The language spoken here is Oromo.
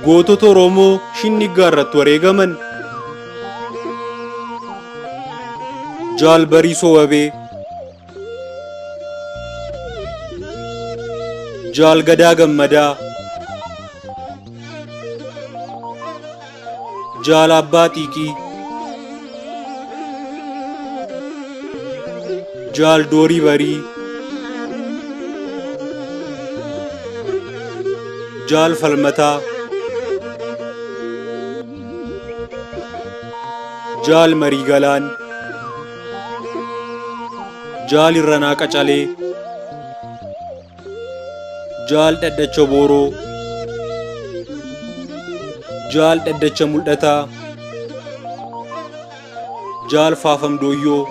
Goototaa Oromoo Shinigatii wareegaman. Jaal Bariisoo Wabee, Jaal Gadaa Gammadaa, Jaal Abbaa Xiiqii, Jaal Doorii Barii, Jaal Falmataa, Jaal Marii Galaan, Jaal Irranaa Qacalee, Jaal Dhaddacha Booroo, Jaal Dhaddacha Mul'ataa, Jaal Faafam Dooyyoo,